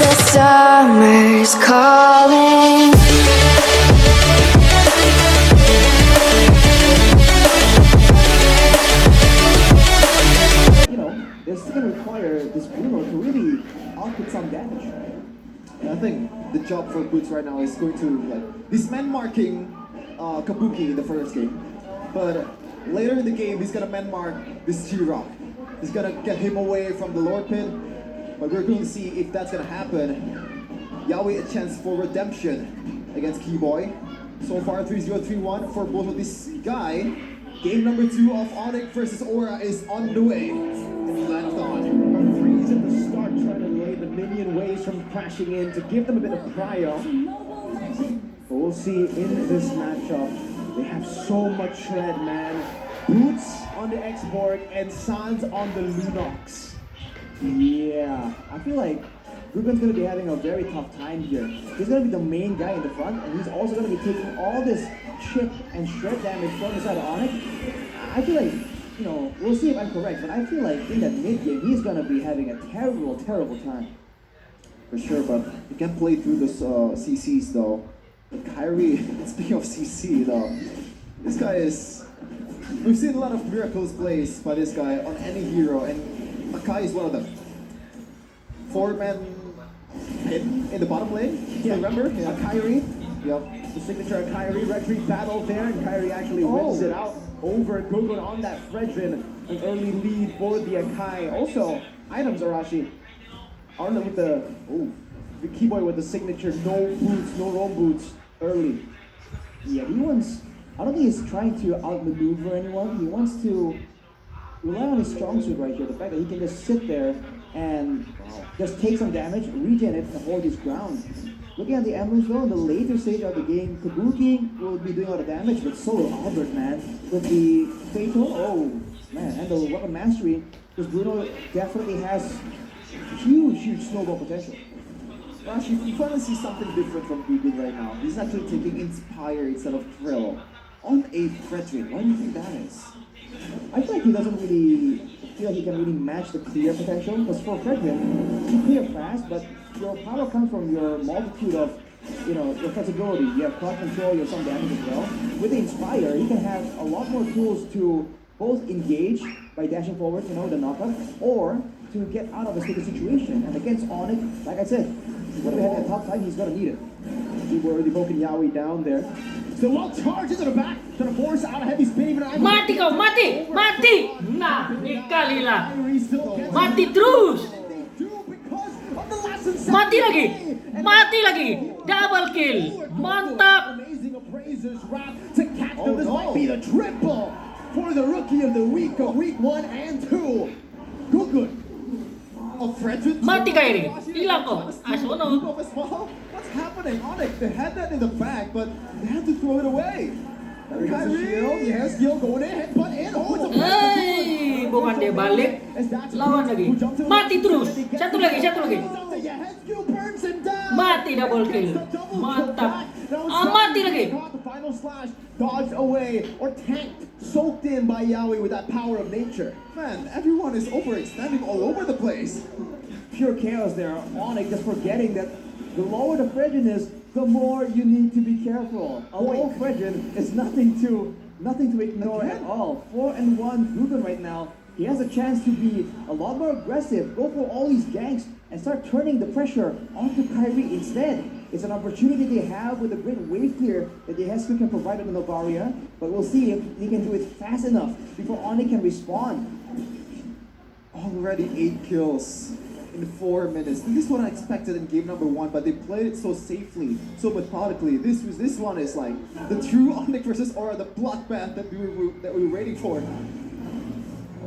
The summer's calling. They're still going to require this Bruno to really output some damage. And I think the job for Boots right now is going to he's man marking Kabuki in the first game, but later in the game he's gonna man mark this G-Rock. He's gonna get him away from the Lord Pit, but we're going to see if that's gonna happen. Yaoi a chance for redemption against Keyboy. So far 3-0-3-1 for both of this guy. Game number 2 of Onic versus Aura is on the way in the land of the Onic. Freeze at the start, trying to delay the minion waves from crashing in to give them a bit of prio. But we'll see in this matchup, they have so much shred, man. Boots on the X-Borg and Sans on the Lunox. Yeah, I feel like Ruben's going to be having a very tough time here. He's going to be the main guy in the front, and he's also going to be taking all this chip and shred damage from the side of Onic. I feel like, we'll see if I'm correct, but I feel like in that mid game, he's going to be having a terrible, terrible time. For sure, but he can play through the CCs though. But Kyrie, speaking of CC though, this guy is... We've seen a lot of miracles plays by this guy on any hero, and Akai is one of them. 4-man hit in the bottom lane, Yeah, remember? Yeah. Kyrie. Yep. The signature of Kyrie, retreat battle there, and Kyrie actually wins it out over Gugun on that Fredrin. An early lead for the Akai. Also, items Arashi. Arna with the Keyboy with the signature, no boots, no roam boots early. Yeah, I don't think he's trying to outmaneuver anyone. He wants to rely on his strong suit right here. The fact that he can just sit there and just take some damage, regen it, and hold his ground. Looking at the emblems though, in the later stage of the game, Kabuki will be doing all the damage, but so will Albert, man. With the Fatal, and the weapon mastery, because Bruno definitely has huge snowball potential. Rashi, you finally see something different from Ruben right now. He's actually taking Inspire instead of Thrill on a Fredrin. Why do you think that is? I feel like he doesn't really feel like he can really match the clear potential, because for Fredrin, you clear fast, but your power comes from your multitude of, your flexibility. You have crowd control, you have some damage as well. With the Inspire, you can have a lot more tools to both engage by dashing forward, the knockup, or to get out of a sticky situation. And against Onic, like I said, he's going to be having a tough time, he's going to need it. He already broken Yaoi down there. Still well charged into the back, trying to force out a heavy spin. Mati kau, mati! Nah, ikali lah. Mati terus! Mati lagi! Double kill! Mantap! Amazing appraiser's wrap to catch them. This might be the triple for the rookie of the week of week 1 and 2. Good. Mati kau ini, hilang kau. Asono. What's happening? Onic, they had that in the back, but they had to throw it away. Kyrie, yes, Gil going in, headbutt in. Hei, bukan dia balik. Lawan lagi. Mati terus. Satu lagi. Mati double kill. Mantap. Mati lagi. The final slash dodged away or tanked, soaked in by Yaoi with that power of nature. Man, everyone is overextending all over the place. Pure chaos there. Onic just forgetting that the lower the Fredrin is, the more you need to be careful. A low Fredrin is nothing to ignore at all. 4-1 Ruben right now. He has a chance to be a lot more aggressive, go for all these ganks, and start turning the pressure onto Kyrie instead. It's an opportunity they have with a great wave clear that Yehesu can provide with the Novaria, but we'll see if he can do it fast enough before Onic can respond. Already 8 kills in 4 minutes. This is what I expected in game number 1, but they played it so safely, so methodically. This one is like the true Onic versus Aura, the bloodbath that we were waiting for.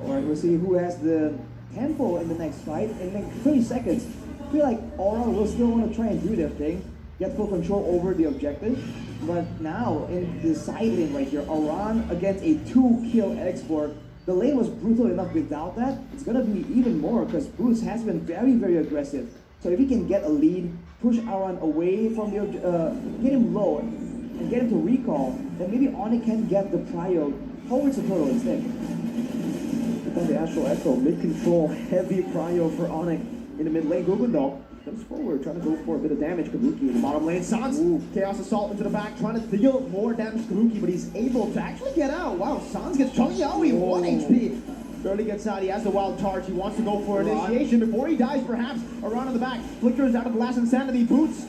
Alright, we'll see who has the tempo in the next fight. In like 30 seconds, I feel like Aura will still want to try and do their thing, get full control over the objective. But now, in the side lane right here, Aran against a 2-kill X-Borg. The lane was brutal enough without that. It's going to be even more because Bruce has been very aggressive. So if he can get a lead, push Aran away from the get him low, and get him to recall, then maybe Onic can get the prio towards the turtle instead. On the Astral Echo, mid-control, heavy prio for Onic in the mid lane. Gugun though, Comes forward, trying to go for a bit of damage. Kabuki in the bottom lane. Sans, Chaos Assault into the back, trying to deal more damage to Kabuki, but he's able to actually get out. Wow, Sans gets Chung Yaoi, 1 HP. Barely gets out, he has the wild charge, he wants to go for initiation before he dies, perhaps. Around in the back, flickers out of the last insanity, boots.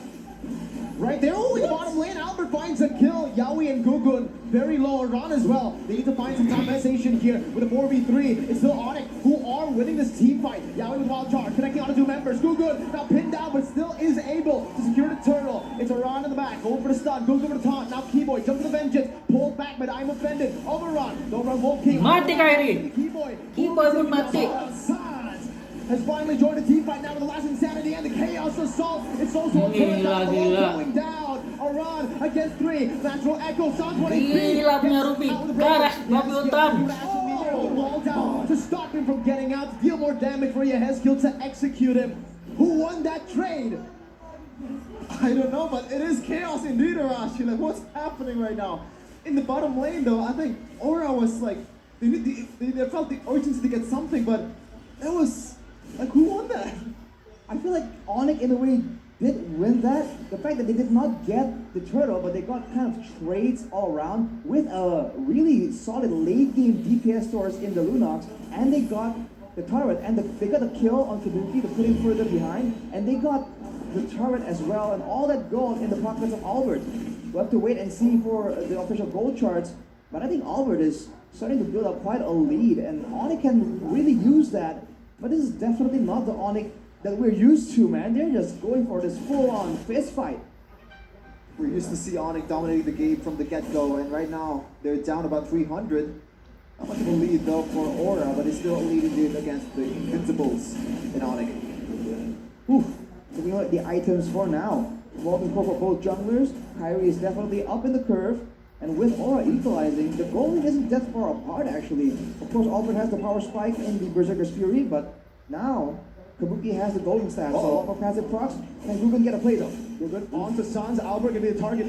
Right there, in the bottom lane, Albert finds a kill. Yaoi and Gugun very low, Aran as well. They need to find some compensation here with a 4v3. It's still Onic who are winning this team fight. Yaoi with wild charge, connecting on the 2 members. Gugun now pinned down, but still is able to secure the turtle. It's Aran in the back, going for the stun. Gugun for the taunt. Now Keyboy jumps to the vengeance, pulled back, but I'm offended. Overrun, don't run Wolf King. Mati Kyrie. Keyboy Pun mati. has finally joined the team fight now with the last insanity and the chaos assault. It's also a turret down below going down. Aran against 3. Natural echo. Sans 1 HP. Gila punya Ruby. Garah, Bobby Utam. Wall down to stop him from getting out, to deal more damage for Yehezkiel to execute him. Who won that trade? I don't know, but it is chaos indeed, Arashi. Like, what's happening right now? In the bottom lane, though, I think Aura was like, they felt the urgency to get something, but it was like, who won that? I feel like Onic in a way did win that. The fact that they did not get the turtle, but they got kind of trades all around with a really solid late game DPS source in the Lunox, and they got the turret, and they got a kill on Kabuki to put him further behind, and they got the turret as well, and all that gold in the pockets of Albert. We'll have to wait and see for the official gold charts, but I think Albert is starting to build up quite a lead, and Onic can really use that. But this is definitely not the Onic that we're used to, man. They're just going for this full-on fist fight. We're used to see Onic dominating the game from the get-go, and right now they're down about 300. Not much of a lead though for Aura, but it's still a lead indeed against the Invincibles in Onic. Looking at the items for now. Golden Core for both junglers. Kyrie is definitely up in the curve. And with Aura equalizing, the goalie isn't that far apart actually. Of course, Albert has the power spike in the Berserker's Fury, but now Kabuki has the golden staff, so a lot more passive procs, and Gugun get a play though. Gugun on to Sans. Albert gonna be the target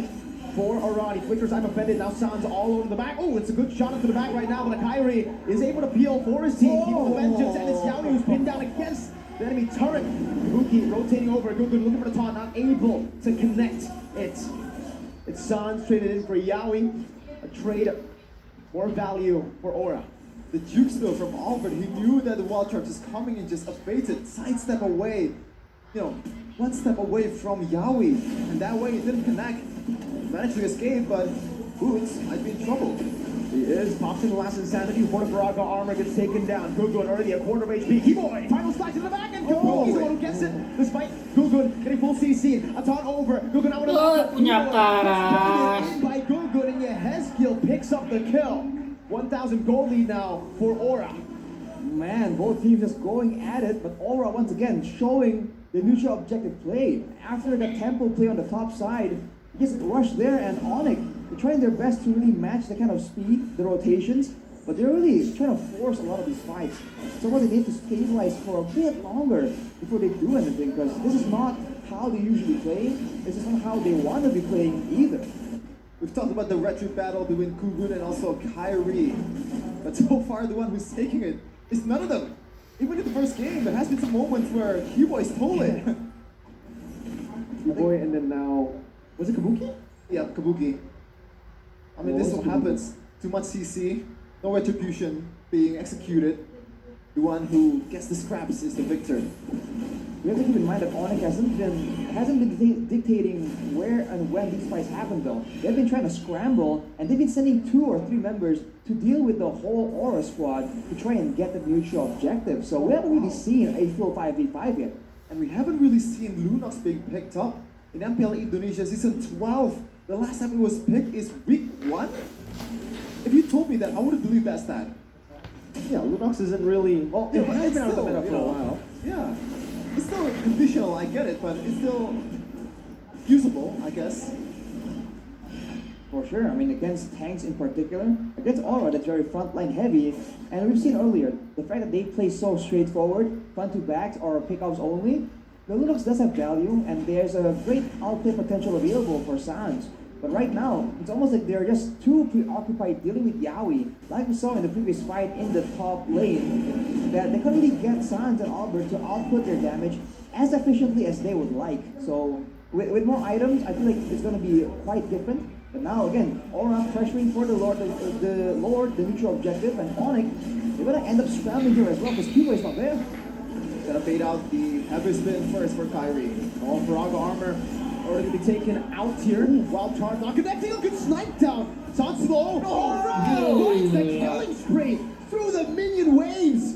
for Aran. He flickers, I'm offended. Now Sans all over the back. Oh, it's a good shot into the back right now, but Kyrie is able to peel for his team. Keep the vengeance, and it's Yaoi who's pinned down against the enemy turret. Kabuki rotating over. Gugun looking for the taunt, not able to connect it. It's Sans traded in for Yaoi. A trade for value for Aura. The jukes though from Albert, he knew that the wild charge is coming and just evaded, sidestep away, you know, 1 step away from Yaoi, and that way he didn't connect. Managed to escape, but Boots might be in trouble. He is, pops in the last insanity before the Baraka armor gets taken down. Gugun already a quarter of HP. Keyboy, final slash to the back, and Kabuki's the one who gets it. Despite Gugun getting full CC, a taunt over. Gugun out with a knockup. Punya karas. In by Gugun, and Yehezkiel picks up the kill. 1,000 gold lead now for Aura. Man, both teams just going at it, but Aura once again showing the neutral objective play. After the tempo play on the top side, just rush there, and Onic, they're trying their best to really match the kind of speed, the rotations, but they're really trying to force a lot of these fights. So what they need to stabilize for a bit longer before they do anything, because this is not how they usually play. This is not how they want to be playing either. We've talked about the retreat battle between Gugun and also Kyrie, but so far the one who's taking it is none of them. Even in the first game, there has been some moments where Keyboy stole it. Keyboy, and then now, was it Kabuki? Yeah, Kabuki. I mean, this is what happens. Too much CC, no retribution being executed. The one who gets the scraps is the victor. We have to keep in mind that Onic hasn't been dictating where and when these fights happen though. They've been trying to scramble, and they've been sending 2 or 3 members to deal with the whole Aura squad to try and get the mutual objective. So we haven't really seen a full 5v5 yet. And we haven't really seen Lunox being picked up. In MPL Indonesia Season 12, the last time it was picked is week 1? If you told me that, I would have believed that stat. Yeah, Lunox isn't really... Well, Yeah, it's been out of the still, meta you for a know, while. Yeah. It's still conditional, I get it, but it's still usable, I guess. For sure. I mean, against tanks in particular, against Aura that's very frontline heavy, and we've seen earlier, the fact that they play so straightforward, front to backs or pickups only, the Lunox does have value, and there's a great outplay potential available for Sans. But right now, it's almost like they're just too preoccupied dealing with Yaoi, like we saw in the previous fight in the top lane, that they couldn't really get Sans and Albert to output their damage as efficiently as they would like. So with more items, I feel like it's going to be quite different. But now again, Aura pressuring for the neutral objective, and Onic, they're going to end up scrambling here as well because Kibo is not there. Gonna fade out the heavy spin first for Kyrie. All Faraga armor already to be taken out here. Wild charge not connecting. Look at snipe down. It's on slow. Oh, it's the killing spree through the minion waves.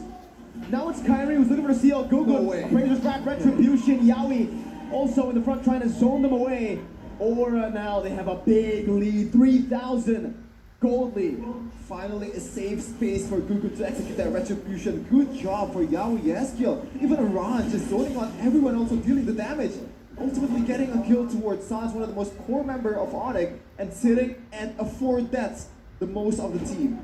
Now it's Kyrie who's looking for the CL Google. No way. Appraiser's back, Retribution, Yaoi also in the front trying to zone them away. Aura now, they have a big lead, 3,000 gold lead. Finally a safe space for Google to execute that retribution. Good job for Yaoi Yeskiel. Even Aran just zoning on everyone, also dealing the damage. Ultimately getting a kill towards Sans, one of the most core member of Onic, and sitting at a 4 deaths, the most of the team.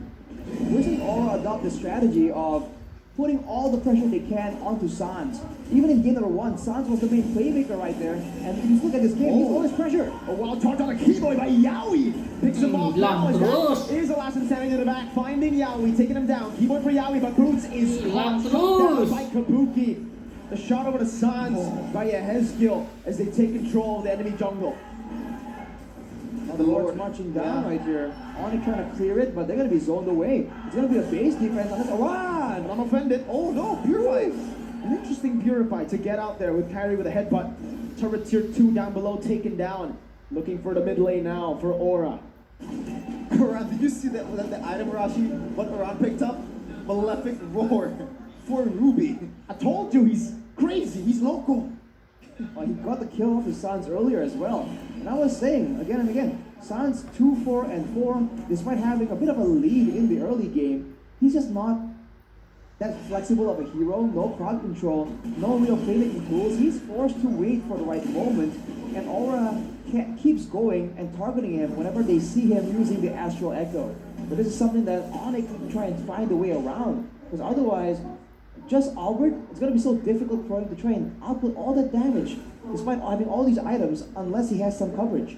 We're seeing Aura adopt the strategy of putting all the pressure they can onto Sans. Even in game number 1, Sans was the main playmaker right there. And if you look at this game, he's always pressure. A wild charge on a keyboard by Yaoi. Picks him off now. Terus. Is the last one standing in the back, finding Yaoi, taking him down. Keyboard for Yaoi, but Boots is shot down by Kabuki. The shot over to Sans by Yeskiel as they take control of the enemy jungle. Now the Lord's marching down right here. Onic trying to clear it, but they're going to be zoned away. It's going to be a base defense on this. Aran! Unoffended. Oh no, Purify. An interesting Purify to get out there with Kyrie with a headbutt. Turret tier 2 down below taken down. Looking for the mid lane now for Aura. Aran, did you see that the item Rashi, what Aran picked up? Malefic Roar for Ruby. I told you he's crazy. He's local. He got the kill off his Sans earlier as well. And I was saying again and again, Sans 2, 4, and 4, despite having a bit of a lead in the early game, he's just not that flexible of a hero. No crowd control, no real playmaking tools. He's forced to wait for the right moment, and Aura keeps going and targeting him whenever they see him using the Astral Echo. But this is something that Onic can try and find a way around, because otherwise, just Albert, it's going to be so difficult for him to try and output all that damage, despite having all these items, unless he has some coverage.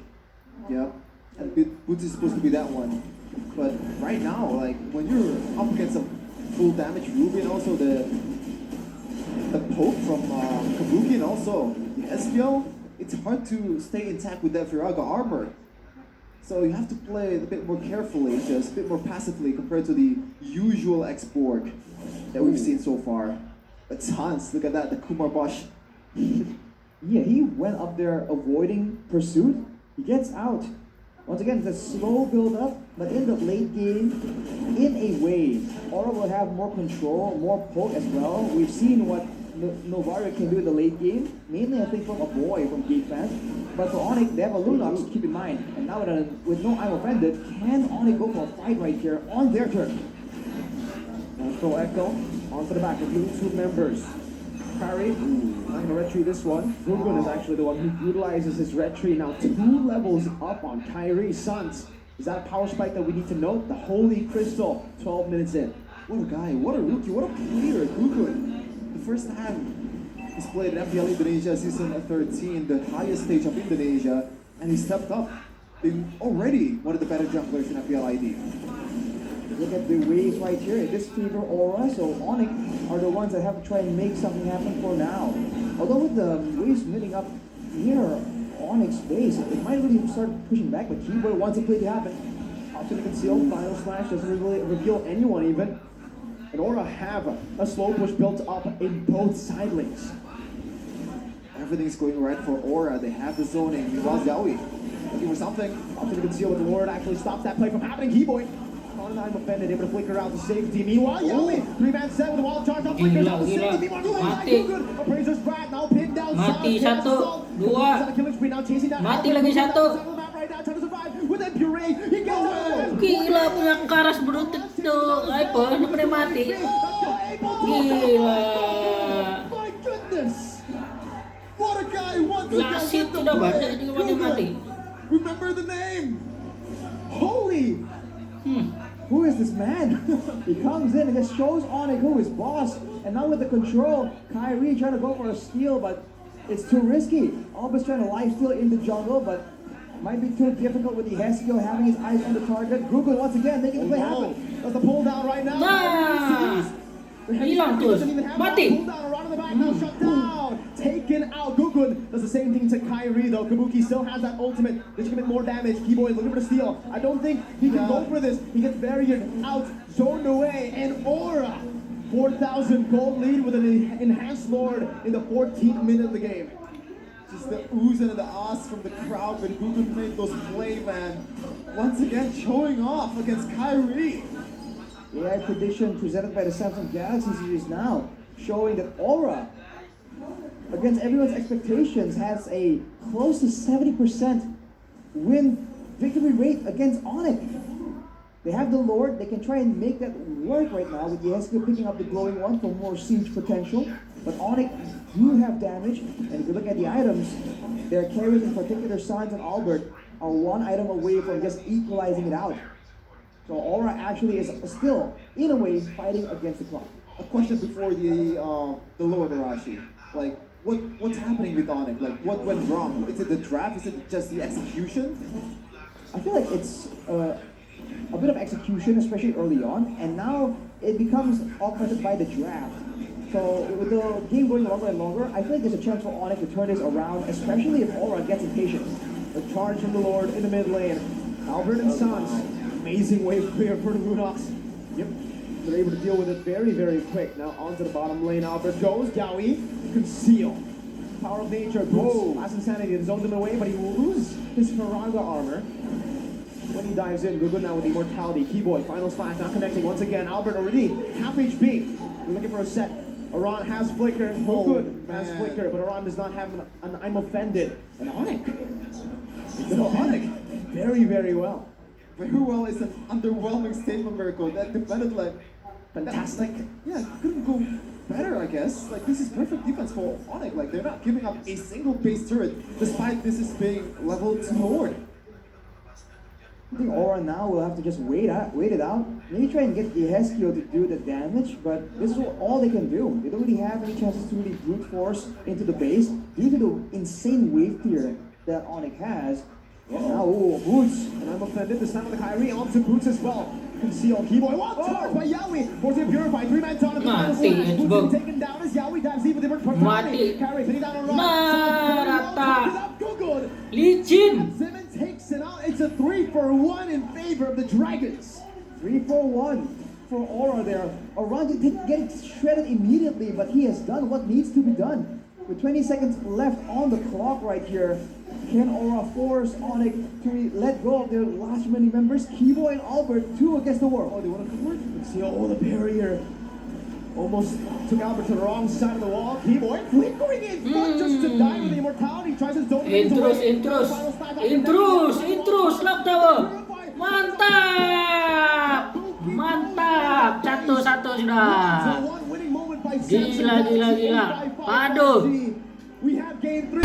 Yeah, and Boots is supposed to be that one. But right now, like, when you're up against a full damage Ruby and also the poke from Kabuki and also Yeskiel, it's hard to stay intact with that Firaga armor. So you have to play a bit more carefully, just a bit more passively compared to the usual export that we've seen so far. But Sans, look at that, the Kumar Bosch. Yeah, he went up there avoiding pursuit. He gets out. Once again, it's a slow build up, but in the late game, in a way, Aura will have more control, more poke as well. We've seen what Novaria can do in the late game, mainly I think from a boy from defense. But for Onic, they have a Lunox, keep in mind. And now with no I'm offended, can Onic go for a fight right here on their turn? Astral Echo onto the back, including 2 members. Kyrie, not going to retreat this one. Gugun is actually the one who utilizes his retreat now 2 levels up on Kyrie. Sans, is that a power spike that we need to note? The Holy Crystal, 12 minutes in. What a guy, what a rookie, what a player, Gugun. The first time he's played in MPL Indonesia season 13, the highest stage of Indonesia, and he stepped up, being already one of the better junglers in MPL ID. Look at the waves right here. This favor Aura, so Onic are the ones that have to try and make something happen for now. Although with the waves meeting up near Onic's base, it might really start pushing back, but Keyboard wants the play to happen. Option to conceal, final slash doesn't really reveal anyone even. And Aura have a slow push built up in both side lanes. Everything's going right for Aura. They have the zoning. Meanwhile, Yaoi looking for something. Option to conceal, but the Lord actually stops that play from happening. Keyboard. I'm offended, able to flicker out to safety. Meanwhile, Yaoi, 3-man set with a wall charge on flickers out to safety. Meanwhile, Mati. good. Appraiser's Brad now pinned down. Mati, Sans, satu, He's dua. on a killing spree now chasing down. Mati lagi satu. Right now, trying to survive with that puree. He gets out. Gila punya karas berutik tuh. Ay po, ano pa mati? Gila. My goodness. What a guy. Once Last hit udah banyak juga mati. Remember the name. Holy. Who is this man? He comes in and just shows Onic who is boss. And now with the control, Kyrie trying to go for a steal, but it's too risky. Alba's trying to life steal in the jungle, but might be too difficult with the Yeskiel having his eyes on the target. Google once again making the play happen. That's the pull down right now. Nah, hilang tuh. Mati. Pull down around in the back now, shut down. Taken taken out. Gugun does the same thing to Kyrie though. Kabuki still has that ultimate. They should commit more damage. Keyboy looking for the steal. I don't think he can go for this. He gets barriered out, zoned away, and Aura 4,000 gold lead with an enhanced Lord in the 14th minute of the game. Just the oohs and the ahs from the crowd when Gugun made those play, man. Once again, showing off against Kyrie. AI prediction presented by the Samsung Galaxy series now showing that Aura, against everyone's expectations, has a close to 70% win victory rate against Onic. They have the Lord, they can try and make that work right now with Yesco picking up the glowing one for more siege potential. But Onic do have damage, and if you look at the items, their carries, in particular Sans and Albert, are one item away from just equalizing it out. So Aura actually is still, in a way, fighting against the clock. A question before the Lord Arashi. Like, what's happening with Onic? Like, what went wrong? Is it the draft? Is it just the execution? I feel like it's a bit of execution, especially early on, and now it becomes augmented by the draft. So with the game going longer and longer, I feel like there's a chance for Onic to turn this around, especially if Aura gets impatient. The charge from the Lord in the mid lane. Albert and Sans. Amazing wave clear for the Lunox. Yep. They're able to deal with it very, very quick. Now onto the bottom lane. Albert goes. Yowie. Conceal. Power of nature. Whoa. Last Insanity zones him away, but he will lose his Faranga armor. When he dives in, Gugun now with Immortality. Keyboy, final slash, not connecting once again. Albert already half HP. We're looking for a set. Aran has Flicker. Gugun has Flicker, but Aran does not have an I'm offended. And Onic. So Onic, very, very well. Very well is an underwhelming statement, Miracle. That defended like Fantastic. yeah, couldn't go better, I guess. Like, this is perfect defense for Onic. Like, they're not giving up a single base turret, despite this is being leveled to Lord. I think Aura now will have to just wait it out. Maybe try and get Yeheskio to do the damage, but this is all they can do. They don't really have any chances to really brute force into the base due to the insane wave tier that Onic has. Now, Boots. And I'm offended this time with the Kyrie onto Boots as well. Conceal. Keyboy. What? Charge by Yowie. Forcing a Purify. 3-man down at the final Mati, slash. Boots Bang. being taken down as Yowie dives deep with different Mati. Kyrie pinning down on Ron. Marata. Good. Licin. Simmons takes it out. It's a 3-for-1 in favor of the Dragons. 3-4-1 for Aura there. Around didn't get shredded immediately, but he has done what needs to be done. With 20 seconds left on the clock right here, can Aura force Onic to let go of their last remaining members? Keyboy and Albert, 2 against the world. Oh, they want to convert. Conceal. Oh, the barrier. Almost took Albert to the wrong side of the wall. Keyboy flickering in front just to die with the immortality. Tries his zone. Intrus, lock tower. Mantap, 1-1 sudah. Gila. Aduh. We have game 3.